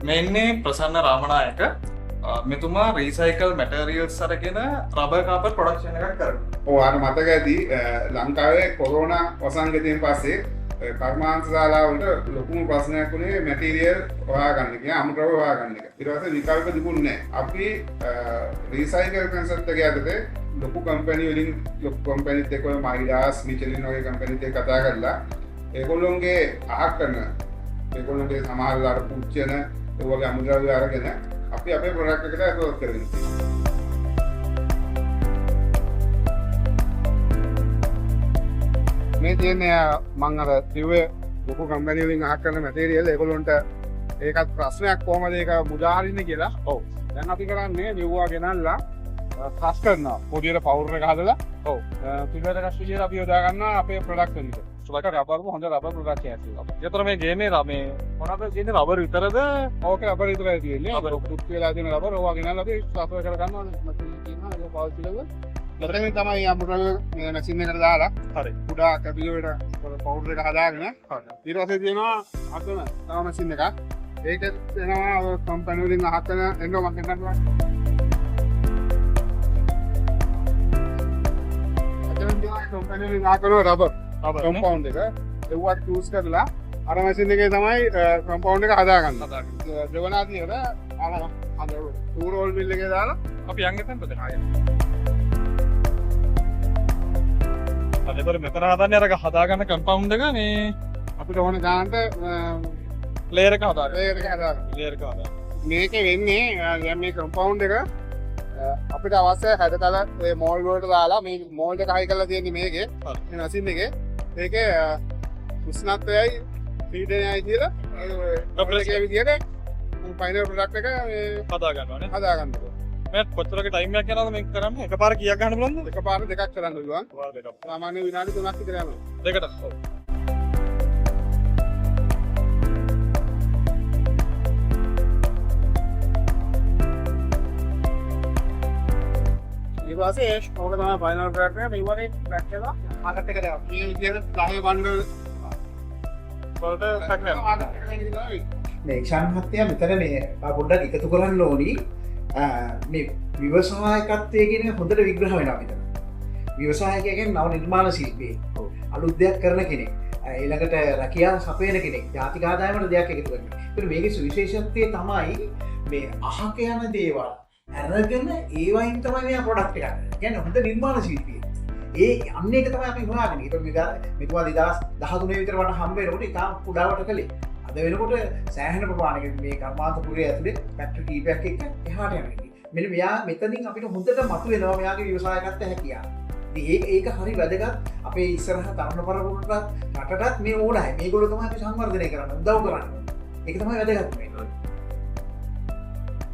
මෙන්නේ ප්‍රසන්න රාමනායක මෙතුමා රීසයිකල් මැටරියල්ස් අරගෙන rubber carpet production එකක් කරනවා. ඔව් අර මතක ඇති ලංකාවේ කොරෝනා වසංගතයෙන් පස්සේ කර්මාන්ත ශාලාවලට ලොකුම ප්‍රශ්නයක් වුණේ මැටීරියල් හොයාගන්න එක, අමුද්‍රව්‍ය හොයාගන්න එක. ඊට පස්සේ විකල්ප තිබුණේ නැහැ. අපි රීසයිකල් කන්සෙප්ට් එක යටතේ ලොකු කම්පැනි වලින් ලොකු කම්පැනිත් එක්ක මයිඩාස් මිචලින් වගේ කම්පැනිත් එක්ක කතා කරලා ඒගොල්ලොන්ගේ අහක් කරන ඒගොල්ලොන්ගේ සමහරවල් පුච්චන ඒ වගේ අමුද්‍රව්‍ය අරගෙන අපි අපේ ප්‍රොඩක්ට් එකට ඇතුළත් කරගෙන මේ තියෙන්නේ මං අර දිව්වේ ලොකු කම්පැනි වලින් අහක් කරන මැටීරියල් ඒගොල්ලොන්ට ඒකත් ප්‍රශ්නයක් කොහමද ඒක මුදා හරින්නේ කියලා. ඔව්. දැන් අපි කරන්නේ නිව්වා ගෙනල්ලා ක්‍රෂ් කරනවා. පොඩියට පවුඩර් එක හදලා ඔව්. පිළිවෙලට ක්‍රෂ් විදියට අපි යොදා ගන්නවා අපේ ප්‍රොඩක්ට් වලට. සුලක රබර් හොඳ රබර් ප්‍රොඩක්ට් එකක් තියෙනවා. ඒතර මේ ගේන්නේ මේ මොනවද තියෙන්නේ රබර් විතරද? ඕක රබර් විතරයි තියෙන්නේ. රබර් පුත් වෙලා තියෙන රබර් ඕවා ගෙනල්ලා අපි සාපේ කර ගන්නවා. මතින් තියෙනවා ඒක පාවිච්චි කරලා. මෙතන තමයි අමුද්‍රව්‍ය මැෂින් එකට දාලා හරි කුඩා කැපිලිවට පවුඩර් එක හදාගෙන ඊට පස්සේ තියෙනවා අතන තව මැෂින් එකක්. ඒකත් එනවා කම්පැනි වලින් අහකන එනවා මම හිතනවා. කම්පැනි වලින් අහකන රබර් කම්පවුන්ඩ් එක ඒවත් යූස් කරලා අර මැෂින් එකේ තමයි කම්පවුන්ඩ් එක හදාගන්න. දෙවනාදියට අර ටූ රෝල් මිල් එකේ දාලා අපි යන්නේ තැනට ආයෙත්. අදතර මෙතන හදන්නේ අර හදාගන්න කම්පවුන්ඩ් එක මේ අපිට ඕන ගානට ලේයර් එක හදාගන්න. ලේයර් එක හදාගන්න. මේකේ වෙන්නේ දැන් මේ කම්පවුන්ඩ් එක අපිට අවශ්‍ය හැඩතල ඒ මෝල්ඩ් වලට දාලා මේ මෝල්ඩ් එක හයි කරලා තියෙන්නේ මේකේ මේ මැෂින් එකේ. ඒකේ උෂ්ණත්වයයි පීඩනයයි කියලා රබර් එකේ විදියට ෆයිනල් ප්‍රොඩක්ට් එක මේ හදා ගන්නවා නේ. හදා ගන්නවා. මේ කොච්චරක ටයිම් එකක් යනවද මේක කරන්නේ? එකපාර කීයක් ගන්න පුළුවන්ද? එකපාර දෙකක් කරන්න පුළුවන්. සාමාන්‍ය විනාඩි 3ක් විතර යනවා. දෙකට. ඔව්. ඊට පස්සේ ඕක තමයි ෆයිනල් ප්‍රොඩක්ට් එක. මේ වගේ පැක් කරලා මාකට් එකට දානවා. මේ විදියට 10 බණ්ඩල් වලට පැක් කරනවා. මේ ක්ෂණහත්ය මෙතන මේ පොඩ්ඩක් එකතු කරන්න ඕනි. මේ ව්‍යවසායකත්වය කියන හොඳට විග්‍රහ වෙනවා මෙතන. ව්‍යවසායකයා කියන්නේ නව නිර්මාණ ශිල්පියෙක්. අලුත් දෙයක් කරන කෙනෙක්. ඊළඟට රැකියාව සපයන කෙනෙක්. ජාතික ආදායමට දෙයක් එකතු කරනවා. ඒත් මේකේ සුවිශේෂත්වය තමයි මේ අහක යන දේවල් අරගෙන ඒවයින් තමයි මෙයා ප්‍රොඩක්ට් එකක් කරන්නේ. කියන්නේ හොඳ නිර්මාණ ශිල්පියෙක්. ඒ අන්න ඒක තමයි අපි හොයාගන්නේ. ඒක මෙතුමා 2013 විතර වට හම්බ වෙනකොට ඉතාම කුඩාවට කළේ. අද වෙනකොට සෑහෙන ප්‍රමාණයකට මේ කර්මාන්තපුරය ඇතුලේ ෆැක්ටරි කීපයක් එක්ක එහාට යනවා. මෙන්න මෙයා මෙතනින් අපිට හොඳට මතුවෙනවා මෙයාගේ ව්‍යවසායකත්වය හැකියාව. ඉතින් ඒක හරි වැදගත්. අපේ ඉස්සරහ තරුණ පරපුරට රටටත් මේ ඕනයි. මේගොල්ලෝ තමයි අපි සංවර්ධනය කරන්න උදව් කරන්නේ. ඒක තමයි වැදගත් වෙන්නේ.